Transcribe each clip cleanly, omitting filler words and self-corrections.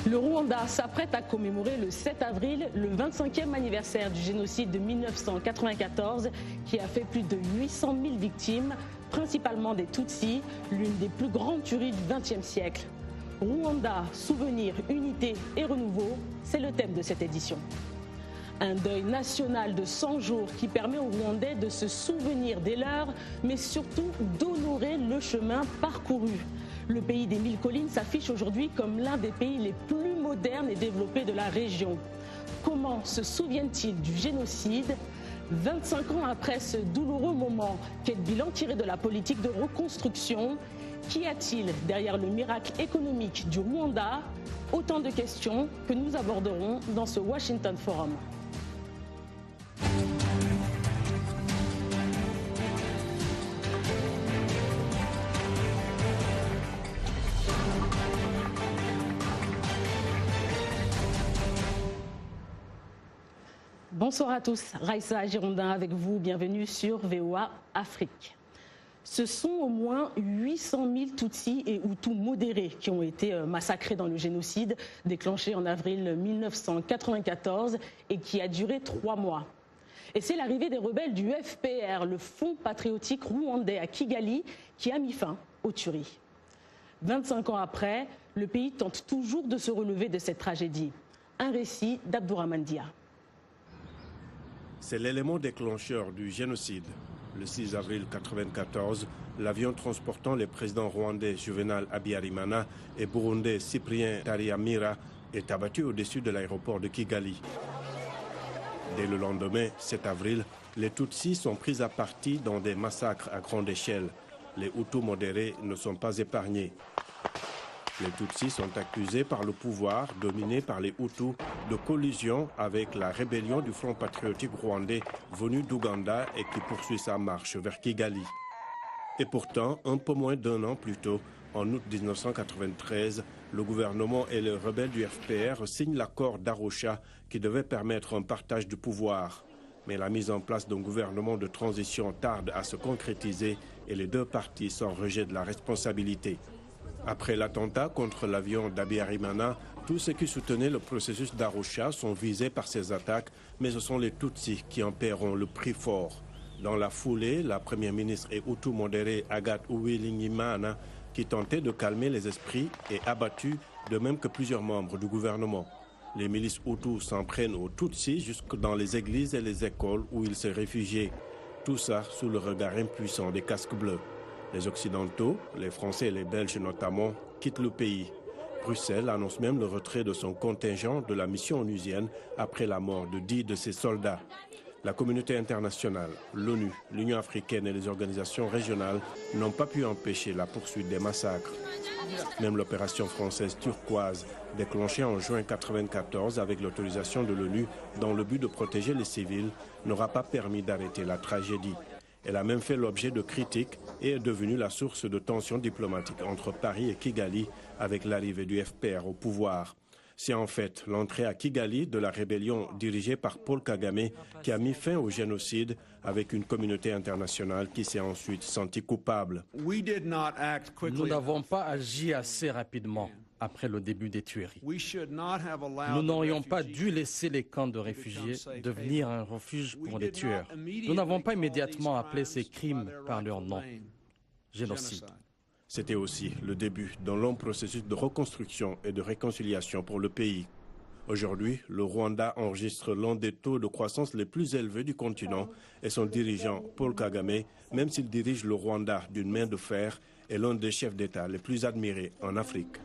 Le Rwanda s'apprête à commémorer le 7 avril le 25e anniversaire du génocide de 1994 qui a fait plus de 800 000 victimes, principalement des Tutsis, l'une des plus grandes tueries du XXe siècle. Rwanda, souvenir, unité et renouveau, c'est le thème de cette édition. Un deuil national de 100 jours qui permet aux Rwandais de se souvenir des leurs, mais surtout d'honorer le chemin parcouru. Le pays des 1000 collines s'affiche aujourd'hui comme l'un des pays les plus modernes et développés de la région. Comment se souviennent-ils du génocide ? 25 ans après ce douloureux moment, quel bilan tiré de la politique de reconstruction ? Qu'y a-t-il derrière le miracle économique du Rwanda ? Autant de questions que nous aborderons dans ce Washington Forum. Bonsoir à tous, Raïssa Girondin avec vous, bienvenue sur VOA Afrique. Ce sont au moins 800 000 Tutsis et Hutus modérés qui ont été massacrés dans le génocide déclenché en avril 1994 et qui a duré 3 mois. Et c'est l'arrivée des rebelles du FPR, le Front patriotique rwandais à Kigali, qui a mis fin aux tueries. 25 ans après, le pays tente toujours de se relever de cette tragédie. Un récit d'Abdourahmane Dia. C'est l'élément déclencheur du génocide. Le 6 avril 1994, l'avion transportant les présidents rwandais Juvenal Habyarimana et burundais Cyprien Ntaryamira est abattu au-dessus de l'aéroport de Kigali. Dès le lendemain, 7 avril, les Tutsis sont pris à partie dans des massacres à grande échelle. Les Hutus modérés ne sont pas épargnés. Les Tutsis sont accusés par le pouvoir, dominé par les Hutus, de collusion avec la rébellion du Front patriotique rwandais venu d'Ouganda et qui poursuit sa marche vers Kigali. Et pourtant, un peu moins d'un an plus tôt, en août 1993, le gouvernement et les rebelles du FPR signent l'accord d'Arusha qui devait permettre un partage du pouvoir. Mais la mise en place d'un gouvernement de transition tarde à se concrétiser et les deux parties s'en rejettent de la responsabilité. Après l'attentat contre l'avion d'Habyarimana, tous ceux qui soutenaient le processus d'Arusha sont visés par ces attaques, mais ce sont les Tutsis qui en paieront le prix fort. Dans la foulée, la première ministre et Hutu modérée Agathe Uwilingiyimana, qui tentait de calmer les esprits, est abattue, de même que plusieurs membres du gouvernement. Les milices Hutus s'en prennent aux Tutsis jusque dans les églises et les écoles où ils se réfugiaient. Tout ça sous le regard impuissant des casques bleus. Les Occidentaux, les Français et les Belges notamment, quittent le pays. Bruxelles annonce même le retrait de son contingent de la mission onusienne après la mort de 10 de ses soldats. La communauté internationale, l'ONU, l'Union africaine et les organisations régionales n'ont pas pu empêcher la poursuite des massacres. Même l'opération française turquoise, déclenchée en juin 1994 avec l'autorisation de l'ONU dans le but de protéger les civils, n'aura pas permis d'arrêter la tragédie. Elle a même fait l'objet de critiques et est devenue la source de tensions diplomatiques entre Paris et Kigali avec l'arrivée du FPR au pouvoir. C'est en fait l'entrée à Kigali de la rébellion dirigée par Paul Kagame qui a mis fin au génocide avec une communauté internationale qui s'est ensuite sentie coupable. Nous n'avons pas agi assez rapidement après le début des tueries. Nous n'aurions pas dû laisser les camps de réfugiés devenir un refuge pour les tueurs. Nous n'avons pas immédiatement appelé ces crimes par leur nom, génocide. C'était aussi le début d'un long processus de reconstruction et de réconciliation pour le pays. Aujourd'hui, le Rwanda enregistre l'un des taux de croissance les plus élevés du continent et son dirigeant, Paul Kagame, même s'il dirige le Rwanda d'une main de fer, est l'un des chefs d'État les plus admirés en Afrique.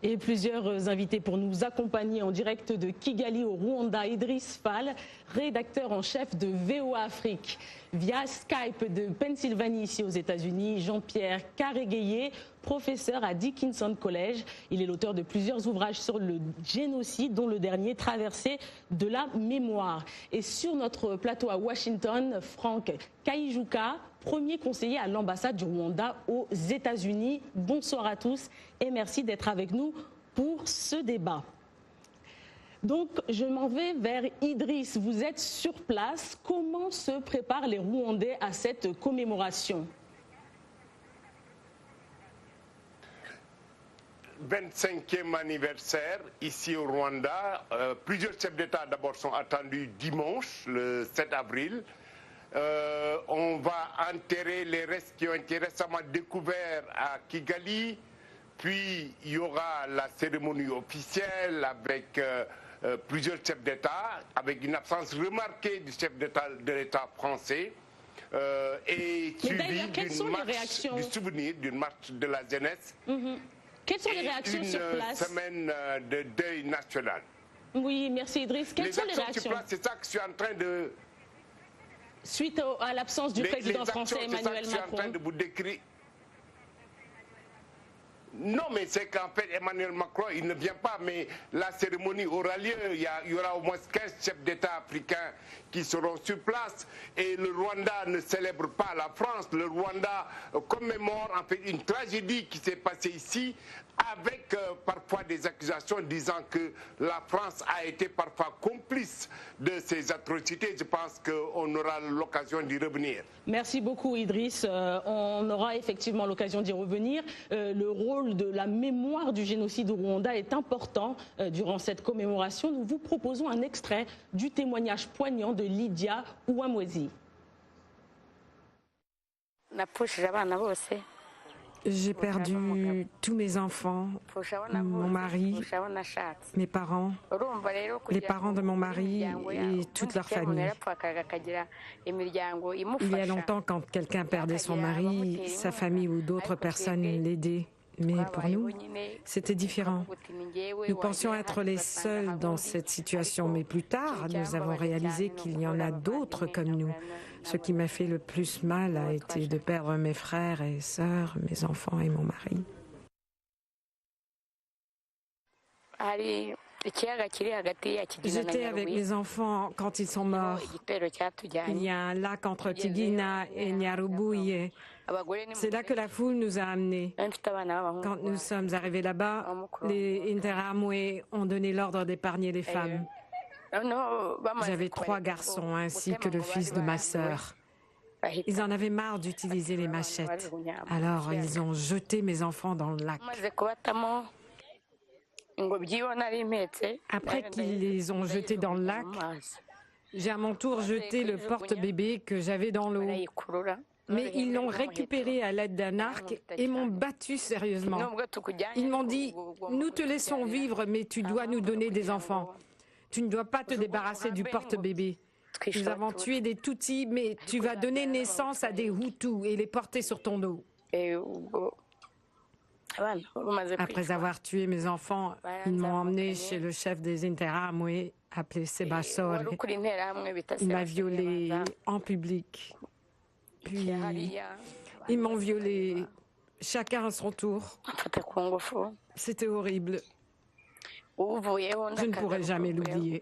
Et plusieurs invités pour nous accompagner en direct de Kigali au Rwanda. Idriss Fall, rédacteur en chef de VOA Afrique. Via Skype de Pennsylvanie, ici aux États-Unis, Jean-Pierre Karéguéié, professeur à Dickinson College. Il est l'auteur de plusieurs ouvrages sur le génocide, dont le dernier, Traversée de la mémoire. Et sur notre plateau à Washington, Franck Kaijuka, premier conseiller à l'ambassade du Rwanda aux États-Unis. Bonsoir à tous et merci d'être avec nous pour ce débat. Donc, je m'en vais vers Idriss. Vous êtes sur place. Comment se préparent les Rwandais à cette commémoration ? 25e anniversaire ici au Rwanda. Plusieurs chefs d'État d'abord sont attendus dimanche, le 7 avril. On va enterrer les restes qui ont été récemment découverts à Kigali. Puis il y aura la cérémonie officielle avec plusieurs chefs d'État, avec une absence remarquée du chef d'État de l'État français. Et suivi d'une marche du souvenir, d'une marche de la jeunesse. Quelles sont les réactions sur place? Une semaine de deuil national. Oui, merci Idriss. Quelles sont les réactions sur place, c'est ça que je suis en train de... Suite à l'absence du président français Emmanuel Macron. Je suis en train de vous décrire. Non, mais c'est qu'en fait, Emmanuel Macron, il ne vient pas, mais la cérémonie aura lieu. Il y aura au moins 15 chefs d'État africains qui seront sur place. Et le Rwanda ne célèbre pas la France. Le Rwanda commémore en fait une tragédie qui s'est passée ici, avec parfois des accusations disant que la France a été parfois complice de ces atrocités. Je pense qu'on aura l'occasion d'y revenir. Merci beaucoup Idriss. On aura effectivement l'occasion d'y revenir. Le rôle de la mémoire du génocide au Rwanda est important durant cette commémoration. Nous vous proposons un extrait du témoignage poignant de Lydia Ouamwezi. J'ai perdu tous mes enfants, mon mari, mes parents, les parents de mon mari et toute leur famille. Il y a longtemps, quand quelqu'un perdait son mari, sa famille ou d'autres personnes l'aidaient. Mais pour nous, c'était différent. Nous pensions être les seuls dans cette situation, mais plus tard, nous avons réalisé qu'il y en a d'autres comme nous. Ce qui m'a fait le plus mal a été de perdre mes frères et sœurs, mes enfants et mon mari. J'étais avec mes enfants quand ils sont morts. Il y a un lac entre Kigina et Nyarubuye. C'est là que la foule nous a amenés. Quand nous sommes arrivés là-bas, les Interahamwe ont donné l'ordre d'épargner les femmes. J'avais 3 garçons ainsi que le fils de ma sœur. Ils en avaient marre d'utiliser les machettes. Alors ils ont jeté mes enfants dans le lac. Après qu'ils les ont jetés dans le lac, j'ai à mon tour jeté le porte-bébé que j'avais dans l'eau. Mais ils l'ont récupéré à l'aide d'un arc et m'ont battu sérieusement. Ils m'ont dit « Nous te laissons vivre, mais tu dois nous donner des enfants. Tu ne dois pas te débarrasser du porte-bébé. Nous avons tué des Tutsis, mais tu vas donner naissance à des Hutus et les porter sur ton dos. » Après avoir tué mes enfants, ils m'ont emmené chez le chef des Interahamwe, appelé Sebasore. Il m'a violée en public. Puis, ils m'ont violée chacun à son tour. C'était horrible. Je ne pourrai jamais l'oublier.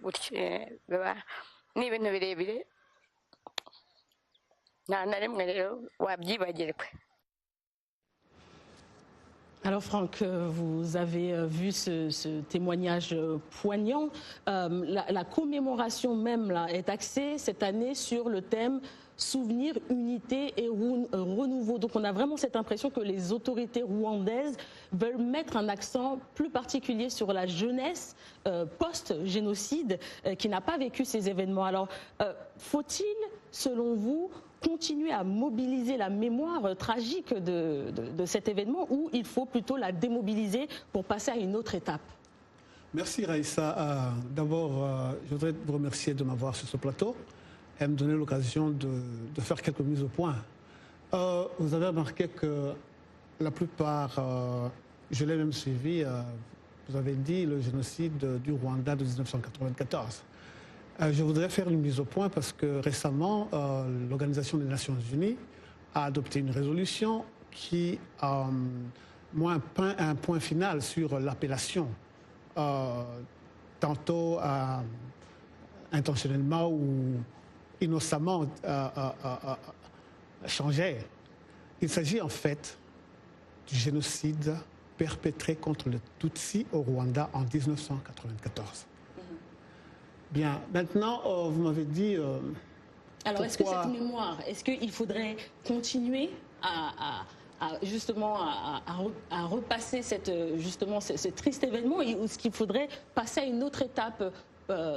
Alors Franck, vous avez vu ce témoignage poignant. La commémoration même là, est axée cette année sur le thème souvenir, unité et renouveau. Donc on a vraiment cette impression que les autorités rwandaises veulent mettre un accent plus particulier sur la jeunesse post-génocide qui n'a pas vécu ces événements. Alors faut-il, selon vous, continuer à mobiliser la mémoire tragique de cet événement ou il faut plutôt la démobiliser pour passer à une autre étape? Merci Raïssa. D'abord, je voudrais vous remercier de m'avoir sur ce plateau et me donner l'occasion de faire quelques mises au point. Vous avez remarqué que la plupart, je l'ai même suivi, vous avez dit le génocide du Rwanda de 1994. Je voudrais faire une mise au point parce que récemment, l'Organisation des Nations Unies a adopté une résolution qui met un point final sur l'appellation, tantôt intentionnellement ou innocemment changée. Il s'agit en fait du génocide perpétré contre les Tutsis au Rwanda en 1994. Bien, maintenant, vous m'avez dit... Alors, est-ce que cette mémoire, est-ce qu'il faudrait continuer à justement à repasser ce triste événement, ou est-ce qu'il faudrait passer à une autre étape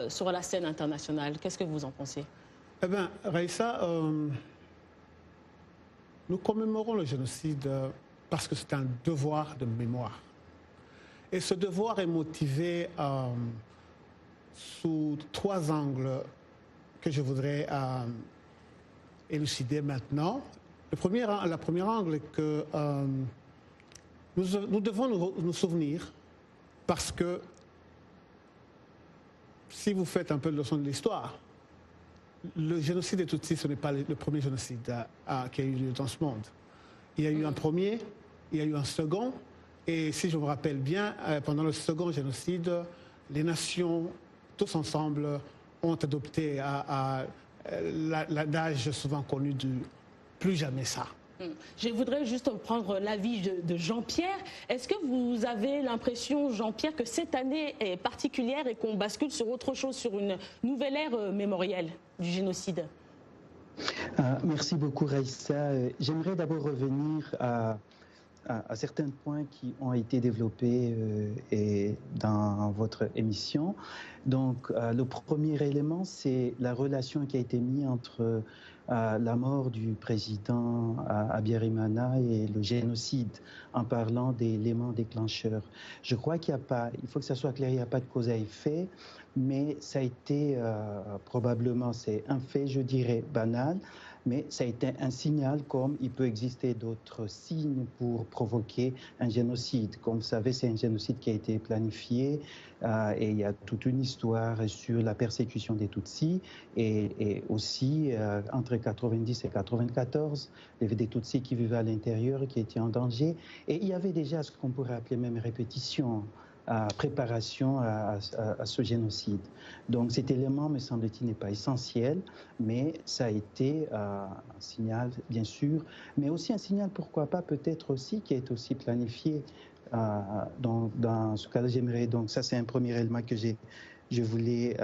sur la scène internationale? Qu'est-ce que vous en pensez? Eh bien, Raïssa, nous commémorons le génocide parce que c'est un devoir de mémoire. Et ce devoir est motivé sous 3 angles que je voudrais élucider maintenant. Le premier angle est que nous devons nous souvenir, parce que si vous faites un peu de leçon de l'histoire, le génocide des Tutsis, ce n'est pas le premier génocide qui a eu lieu dans ce monde. Il y a eu un premier, il y a eu un second, et si je me rappelle bien, pendant le second génocide, les nations, tous ensemble, ont adopté l'adage souvent connu du « plus jamais ça ». Je voudrais juste prendre l'avis de Jean-Pierre. Est-ce que vous avez l'impression, Jean-Pierre, que cette année est particulière et qu'on bascule sur autre chose, sur une nouvelle ère mémorielle du génocide? Merci beaucoup, Raïssa. J'aimerais d'abord revenir à certains points qui ont été développés dans votre émission. Donc, le premier élément, c'est la relation qui a été mise entre la mort du président Habyarimana et le génocide, en parlant d'éléments déclencheurs. Je crois qu'il n'y a pas, il faut que ça soit clair, il n'y a pas de cause à effet, mais ça a été probablement, c'est un fait, je dirais, banal, mais ça a été un signal, comme il peut exister d'autres signes pour provoquer un génocide. Comme vous savez, c'est un génocide qui a été planifié et il y a toute une histoire sur la persécution des Tutsis et aussi entre 90 et 94, il y avait des Tutsis qui vivaient à l'intérieur, qui étaient en danger et il y avait déjà ce qu'on pourrait appeler même répétition, préparation à ce génocide. Donc cet élément, me semble-t-il, n'est pas essentiel, mais ça a été un signal, bien sûr, mais aussi un signal, pourquoi pas, peut-être aussi, qui est aussi planifié. Dans ce cas-là, j'aimerais, donc ça c'est un premier élément que je voulais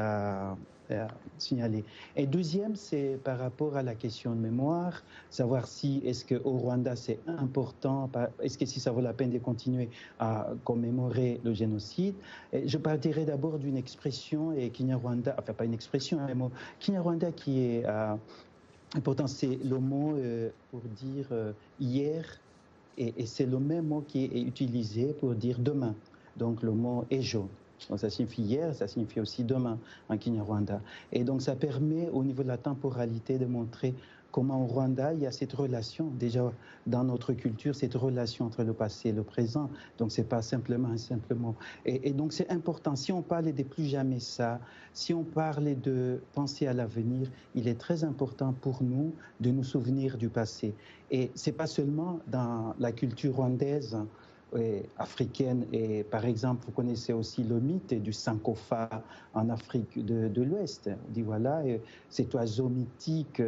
signaler. Et deuxième, c'est par rapport à la question de mémoire, savoir si est-ce qu'au Rwanda c'est important, est-ce que si ça vaut la peine de continuer à commémorer le génocide. Et je partirai d'abord d'une expression Kinyarwanda, enfin pas une expression, un mot Kinyarwanda qui est important, c'est le mot pour dire hier, et c'est le même mot qui est utilisé pour dire demain, donc le mot ejo. Donc ça signifie hier, ça signifie aussi demain en Kinyarwanda. Et donc ça permet au niveau de la temporalité de montrer comment au Rwanda il y a cette relation, déjà dans notre culture, cette relation entre le passé et le présent. Donc c'est pas simplement un simple mot. Et donc c'est important, si on parle de plus jamais ça, si on parle de penser à l'avenir, il est très important pour nous de nous souvenir du passé. Et c'est pas seulement dans la culture rwandaise, africaine, et par exemple vous connaissez aussi le mythe du Sankofa en Afrique de l'Ouest. On dit voilà, cet oiseau mythique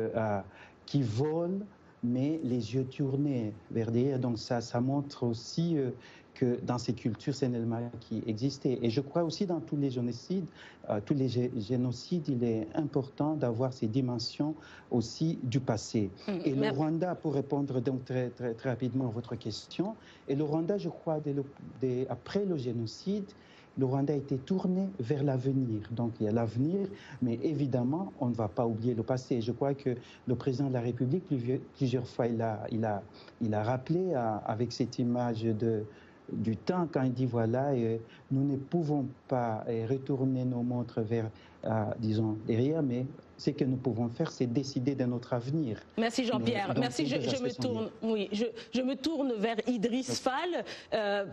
qui vole mais les yeux tournés vers derrière, donc ça montre aussi que dans ces cultures c'est un élément qui existait. Et je crois aussi dans tous les génocides, il est important d'avoir ces dimensions aussi du passé. Et le Rwanda, pour répondre donc très rapidement à votre question, et le Rwanda, je crois, après le génocide, le Rwanda a été tourné vers l'avenir. Donc il y a l'avenir, mais évidemment, on ne va pas oublier le passé. Je crois que le président de la République, plusieurs fois, il a rappelé avec cette image du temps, quand il dit voilà, nous ne pouvons pas retourner nos montres vers, disons, derrière, mais ce que nous pouvons faire, c'est décider de notre avenir. Merci Jean-Pierre. Merci. Je me tourne vers Idriss Fall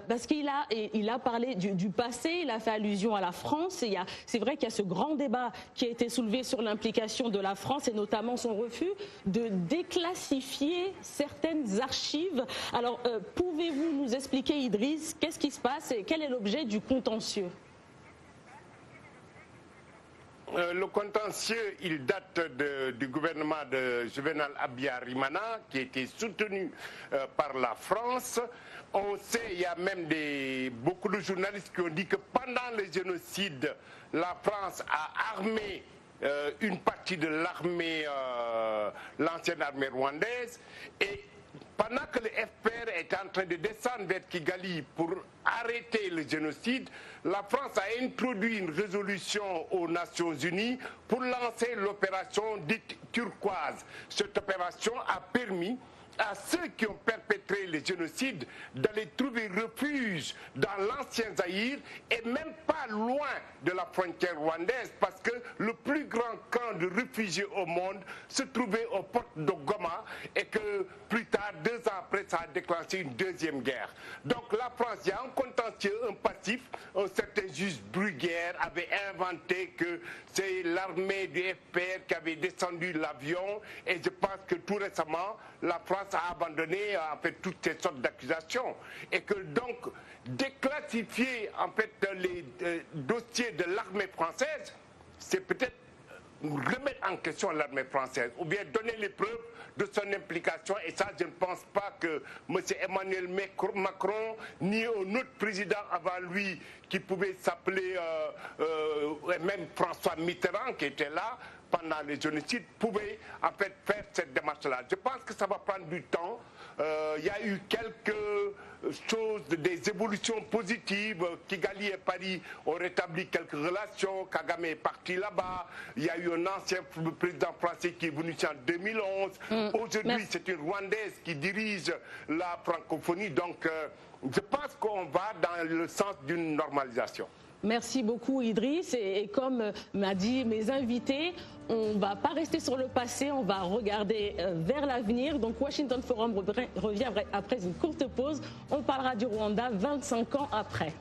parce qu'il a parlé du passé, il a fait allusion à la France. C'est vrai qu'il y a ce grand débat qui a été soulevé sur l'implication de la France et notamment son refus de déclassifier certaines archives. Alors, pouvez-vous nous expliquer, Idriss, qu'est-ce qui se passe et quel est l'objet du contentieux ? Le contentieux, il date du gouvernement de Juvenal Habyarimana, qui a été soutenu par la France. On sait, il y a même beaucoup de journalistes qui ont dit que pendant le génocide, la France a armé une partie de l'armée, l'ancienne armée rwandaise, et Pendant que le FPR est en train de descendre vers Kigali pour arrêter le génocide, la France a introduit une résolution aux Nations Unies pour lancer l'opération dite turquoise. Cette opération a permis à ceux qui ont perpétré le génocide d'aller trouver refuge dans l'ancien Zaïre et même pas loin de la frontière rwandaise, parce que le plus grand camp de réfugiés au monde se trouvait aux portes de Goma et que plus tard, 2 ans après, ça a déclenché une deuxième guerre. Donc la France, il y a un contentieux, un passif. Un certain juge Bruguière avait inventé que c'est l'armée du FPR qui avait descendu l'avion, et je pense que tout récemment, la France a abandonné en fait toutes ces sortes d'accusations, et que donc déclassifier en fait les dossiers de l'armée française, c'est peut-être remettre en question l'armée française, ou bien donner les preuves de son implication. Et ça, je ne pense pas que M. Emmanuel Macron ni un autre président avant lui qui pouvait s'appeler même François Mitterrand qui était là pendant les génocides pouvait en fait faire cette démarche-là. Je pense que ça va prendre du temps. Il y a eu quelques choses, des évolutions positives. Kigali et Paris ont rétabli quelques relations. Kagame est parti là-bas. Il y a eu un ancien président français qui est venu ici en 2011. Aujourd'hui, c'est une Rwandaise qui dirige la francophonie. Donc, je pense qu'on va dans le sens d'une normalisation. Merci beaucoup Idriss, et comme m'a dit mes invités, on ne va pas rester sur le passé, on va regarder vers l'avenir. Donc Washington Forum revient après une courte pause. On parlera du Rwanda 25 ans après.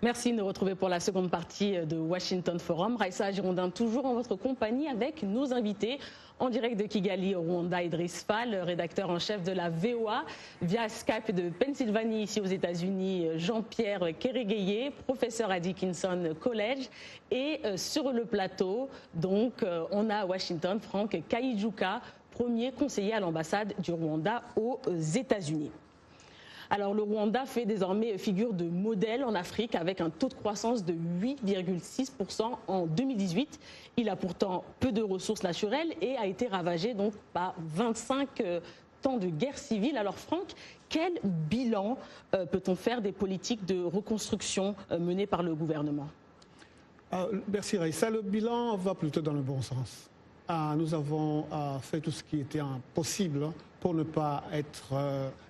Merci de nous retrouver pour la seconde partie de Washington Forum. Raissa Girondin, toujours en votre compagnie avec nos invités. En direct de Kigali au Rwanda, Idriss Fall, rédacteur en chef de la VOA, via Skype de Pennsylvanie, ici aux États-Unis, Jean-Pierre Kéréguéié, professeur à Dickinson College. Et sur le plateau, donc, on a à Washington Franck Kaïdjouka, premier conseiller à l'ambassade du Rwanda aux États-Unis. Alors le Rwanda fait désormais figure de modèle en Afrique avec un taux de croissance de 8,6% en 2018. Il a pourtant peu de ressources naturelles et a été ravagé donc par 25 ans de guerre civile. Alors Franck, quel bilan peut-on faire des politiques de reconstruction menées par le gouvernement? Merci Raissa. Le bilan va plutôt dans le bon sens. Nous avons fait tout ce qui était possible pour ne pas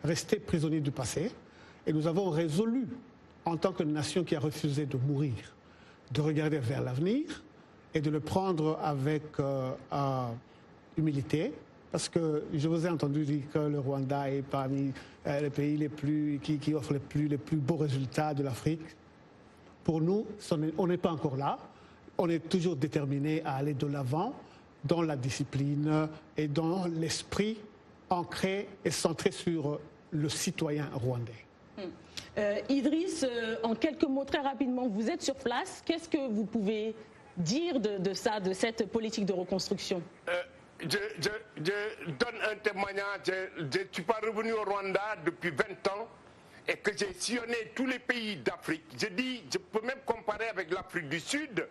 rester prisonniers du passé. Et nous avons résolu, en tant que nation qui a refusé de mourir, de regarder vers l'avenir et de le prendre avec humilité. Parce que je vous ai entendu dire que le Rwanda est parmi les pays qui offrent les plus beaux résultats de l'Afrique. Pour nous, on n'est pas encore là. On est toujours déterminés à aller de l'avant dans la discipline et dans l'esprit ancré et centré sur le citoyen rwandais. Idriss, en quelques mots très rapidement, vous êtes sur place. Qu'est-ce que vous pouvez dire de cette politique de reconstruction? Je donne un témoignage. Je ne suis pas revenu au Rwanda depuis 20 ans et que j'ai sillonné tous les pays d'Afrique. Je peux même comparer avec l'Afrique du Sud.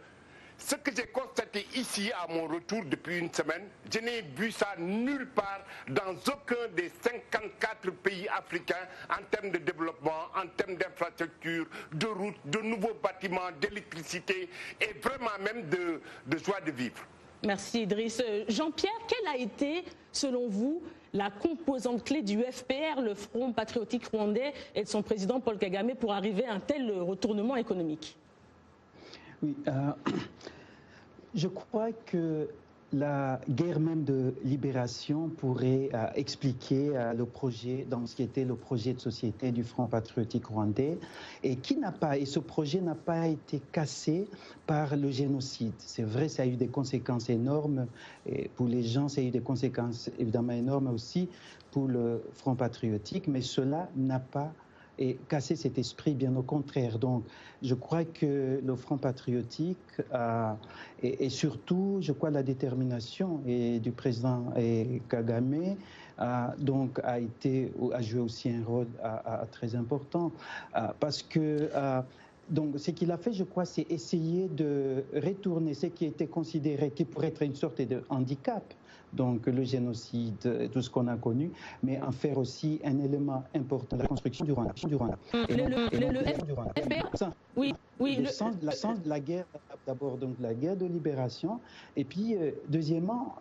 Ce que j'ai constaté ici à mon retour depuis une semaine, je n'ai vu ça nulle part dans aucun des 54 pays africains en termes de développement, en termes d'infrastructures, de routes, de nouveaux bâtiments, d'électricité et vraiment même de joie de vivre. Merci Idriss. Jean-Pierre, quelle a été, selon vous, la composante clé du FPR, le Front patriotique rwandais, et de son président Paul Kagame pour arriver à un tel retournement économique? Oui, je crois que la guerre même de libération pourrait expliquer le projet, dans ce qui était le projet de société du Front patriotique rwandais, et ce projet n'a pas été cassé par le génocide. C'est vrai, ça a eu des conséquences énormes, et pour les gens, ça a eu des conséquences évidemment énormes aussi pour le Front patriotique, mais cela n'a pas casser cet esprit, bien au contraire. Donc, je crois que le Front patriotique et surtout, je crois, la détermination du président Kagame a joué aussi un rôle très important parce que donc, ce qu'il a fait, je crois, c'est essayer de retourner ce qui était considéré, qui pourrait être une sorte de handicap, donc le génocide, tout ce qu'on a connu, mais en faire aussi un élément important de la construction du Rwanda. Le sens de la guerre, d'abord donc la guerre de libération, et puis deuxièmement,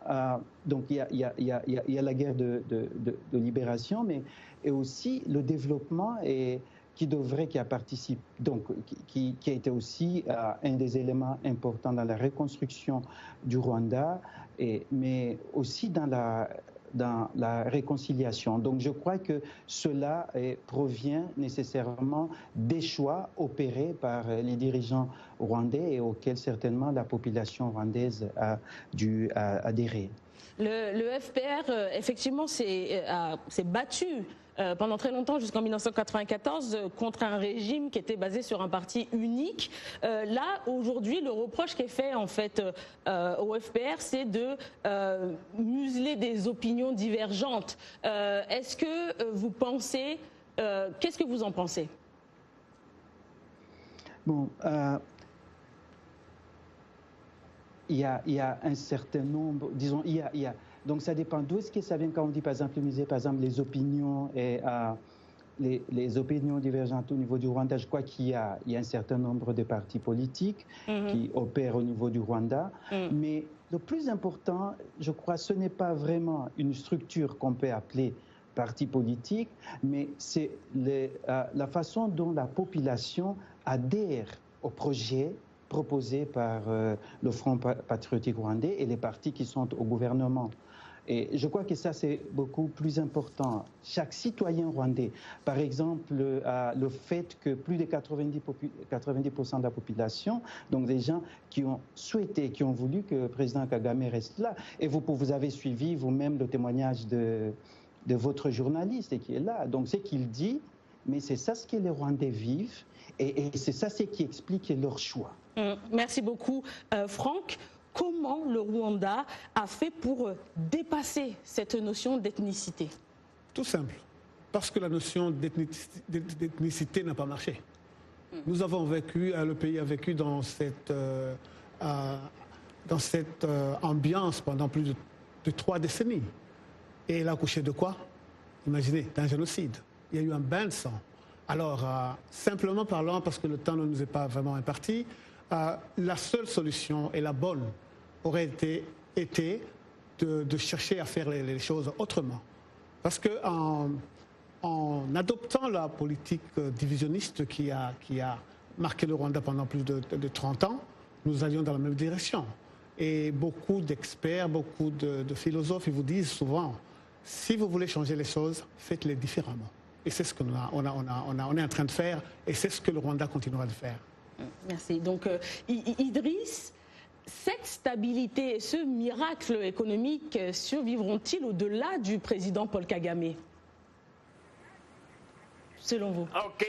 donc il y a la guerre de libération, mais et aussi le développement qui a participé, donc qui a été aussi un des éléments importants dans la reconstruction du Rwanda, mais aussi dans la réconciliation. Donc je crois que cela provient nécessairement des choix opérés par les dirigeants rwandais et auxquels certainement la population rwandaise a dû adhérer. Le FPR, effectivement, s'est battu pendant très longtemps, jusqu'en 1994, contre un régime qui était basé sur un parti unique. Là, aujourd'hui, le reproche qui est fait en fait au FPR, c'est de museler des opinions divergentes. Est-ce que vous pensez, qu'est-ce que vous en pensez? Bon. Il y a un certain nombre, disons, donc ça dépend d'où est-ce que ça vient quand on dit par exemple muser, par exemple les opinions et les opinions divergentes au niveau du Rwanda. Je crois qu'il y a un certain nombre de partis politiques qui opèrent au niveau du Rwanda, mais le plus important, je crois, ce n'est pas vraiment une structure qu'on peut appeler parti politique, mais c'est la façon dont la population adhère au projet proposé par le Front patriotique rwandais et les partis qui sont au gouvernement. Et je crois que ça, c'est beaucoup plus important. Chaque citoyen rwandais, par exemple, le fait que plus de 90% de la population, donc des gens qui ont souhaité, qui ont voulu que le président Kagame reste là, et vous avez suivi vous-même le témoignage de votre journaliste qui est là. Donc, c'est qu'il dit, mais c'est ça ce que les Rwandais vivent, et c'est ça ce qui explique leur choix. Merci beaucoup, Franck. Comment le Rwanda a fait pour dépasser cette notion d'ethnicité? Tout simple, parce que la notion d'ethnicité n'a pas marché. Nous avons vécu, le pays a vécu dans cette ambiance pendant plus de 3 décennies. Et il a accouché de quoi? Imaginez, d'un génocide. Il y a eu un bain de sang. Alors, simplement parlant, parce que le temps ne nous est pas vraiment imparti, la seule solution et la bonne aurait été de chercher à faire les choses autrement. Parce qu'en adoptant la politique divisionniste qui a marqué le Rwanda pendant plus de 30 ans, nous allions dans la même direction. Et beaucoup d'experts, beaucoup de philosophes, ils vous disent souvent, si vous voulez changer les choses, faites-les différemment. Et c'est ce qu'on est en train de faire, et c'est ce que le Rwanda continuera de faire. Merci. Donc, Idriss, cette stabilité et ce miracle économique survivront-ils au-delà du président Paul Kagame, selon vous? Ok,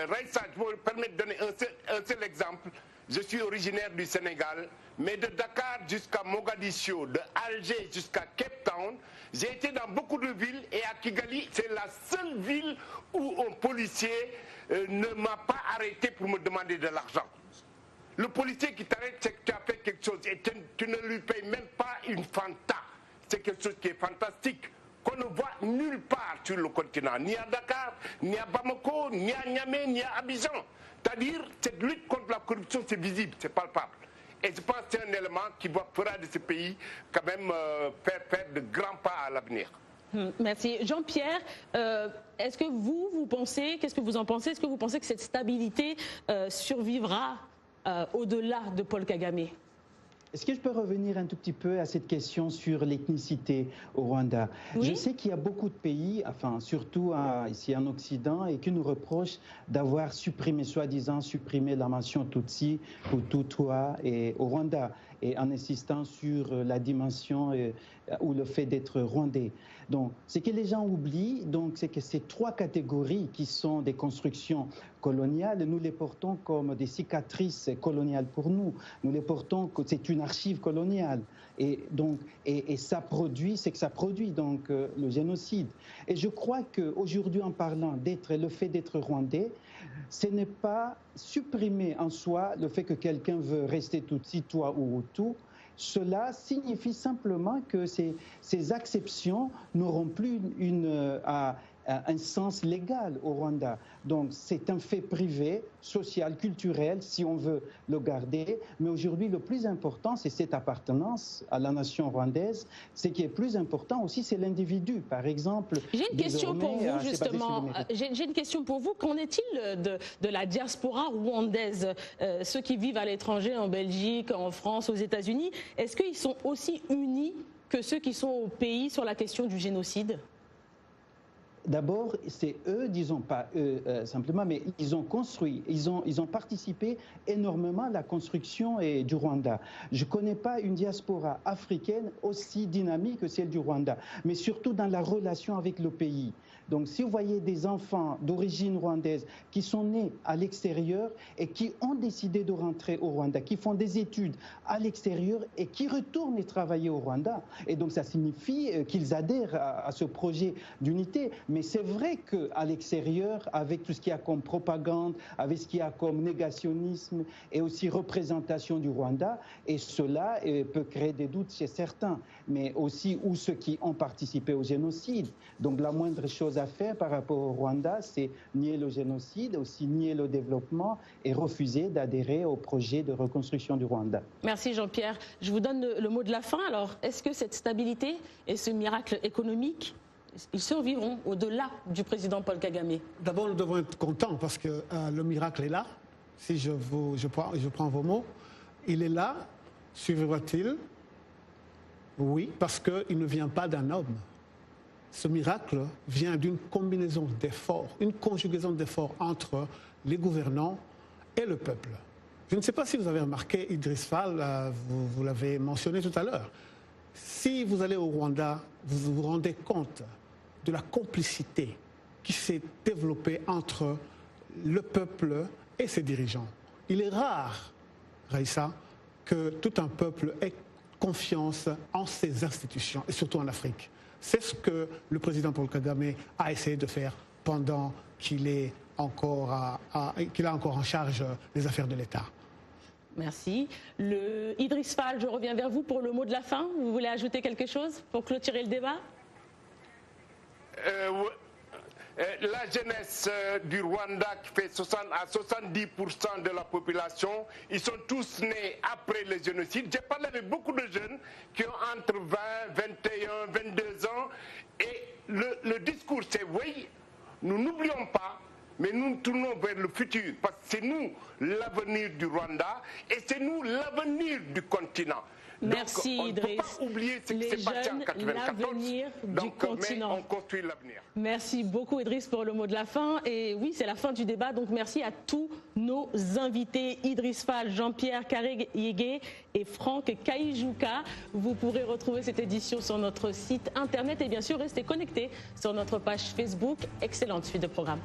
Raissa, je me permets de donner un seul exemple. Je suis originaire du Sénégal, mais de Dakar jusqu'à Mogadiscio, de Alger jusqu'à Cape Town, j'ai été dans beaucoup de villes et à Kigali, c'est la seule ville où un policier ne m'a pas arrêté pour me demander de l'argent. Le policier qui t'arrête, c'est que tu as fait quelque chose et tu ne lui payes même pas une fanta. C'est quelque chose qui est fantastique, qu'on ne voit nulle part sur le continent, ni à Dakar, ni à Bamako, ni à Niamey, ni à Abidjan. C'est-à-dire, cette lutte contre la corruption, c'est visible, c'est palpable. Et je pense que c'est un élément qui fera de ce pays quand même faire de grands pas à l'avenir. Merci. Jean-Pierre, est-ce que vous pensez, qu'est-ce que vous en pensez? Est-ce que vous pensez que cette stabilité survivra au-delà de Paul Kagame? Est-ce que je peux revenir un tout petit peu à cette question sur l'ethnicité au Rwanda? Oui. Je sais qu'il y a beaucoup de pays, enfin surtout ici en Occident, et qui nous reprochent d'avoir supprimé, soi-disant supprimé la mention Tutsi ou Tutwa au Rwanda, et en insistant sur la dimension ou le fait d'être rwandais. Donc, ce que les gens oublient, c'est que ces trois catégories qui sont des constructions coloniales, nous les portons comme des cicatrices coloniales pour nous. Nous les portons que c'est une archive coloniale. Et ça produit, c'est que ça produit donc le génocide. Et je crois qu'aujourd'hui, en parlant le fait d'être rwandais, ce n'est pas supprimer en soi le fait que quelqu'un veut rester Tutsi, Tutwa ou Hutu. Cela signifie simplement que ces acceptions n'auront plus un sens légal au Rwanda. Donc c'est un fait privé, social, culturel, si on veut le garder. Mais aujourd'hui, le plus important, c'est cette appartenance à la nation rwandaise. Ce qui est plus important aussi, c'est l'individu. Par exemple... J'ai une question pour vous, justement. J'ai une question pour vous. Qu'en est-il de la diaspora rwandaise, ceux qui vivent à l'étranger, en Belgique, en France, aux États-Unis? Est-ce qu'ils sont aussi unis que ceux qui sont au pays sur la question du génocide? D'abord, c'est eux, disons pas eux simplement, mais ils ont construit, ils ont participé énormément à la construction du Rwanda. Je ne connais pas une diaspora africaine aussi dynamique que celle du Rwanda, mais surtout dans la relation avec le pays. Donc si vous voyez des enfants d'origine rwandaise qui sont nés à l'extérieur et qui ont décidé de rentrer au Rwanda, qui font des études à l'extérieur et qui retournent et travailler au Rwanda, et donc ça signifie qu'ils adhèrent à ce projet d'unité. Mais c'est vrai qu'à l'extérieur, avec tout ce qu'il y a comme propagande, avec ce qu'il y a comme négationnisme et aussi représentation du Rwanda, et cela peut créer des doutes chez certains, mais aussi ou ceux qui ont participé au génocide. Donc la moindre chose à faire par rapport au Rwanda, c'est nier le génocide, aussi nier le développement et refuser d'adhérer au projet de reconstruction du Rwanda. Merci Jean-Pierre. Je vous donne le mot de la fin. Alors, est-ce que cette stabilité et ce miracle économique, ils survivront au-delà du président Paul Kagame? D'abord, nous devons être contents parce que le miracle est là. Si je prends vos mots, il est là. Survivra-t-il? Oui, parce qu'il ne vient pas d'un homme. Ce miracle vient d'une combinaison d'efforts, une conjugaison d'efforts entre les gouvernants et le peuple. Je ne sais pas si vous avez remarqué, Idriss Fall, vous l'avez mentionné tout à l'heure. Si vous allez au Rwanda, vous vous rendez compte de la complicité qui s'est développée entre le peuple et ses dirigeants. Il est rare, Raïssa, que tout un peuple ait confiance en ses institutions, et surtout en Afrique. C'est ce que le président Paul Kagame a essayé de faire pendant qu'il a encore en charge les affaires de l'État. Merci. Idriss Fall, je reviens vers vous pour le mot de la fin. Vous voulez ajouter quelque chose pour clôturer le débat? La jeunesse du Rwanda qui fait 60 à 70% de la population, ils sont tous nés après le génocide. J'ai parlé avec beaucoup de jeunes qui ont entre 20, 21, 22 ans. Et le discours, c'est oui, nous n'oublions pas, mais nous nous tournons vers le futur. Parce que c'est nous l'avenir du Rwanda et c'est nous l'avenir du continent. Merci donc, Idriss. On ne peut pas oublier ce qui s'est passé en 1994. Du continent. On construit l'avenir. Merci beaucoup Idriss pour le mot de la fin. Et oui, c'est la fin du débat, donc merci à tous nos invités, Idriss Fall, Jean-Pierre Karegye et Franck Kaïjouka. Vous pourrez retrouver cette édition sur notre site internet et bien sûr restez connectés sur notre page Facebook. Excellente suite de programme.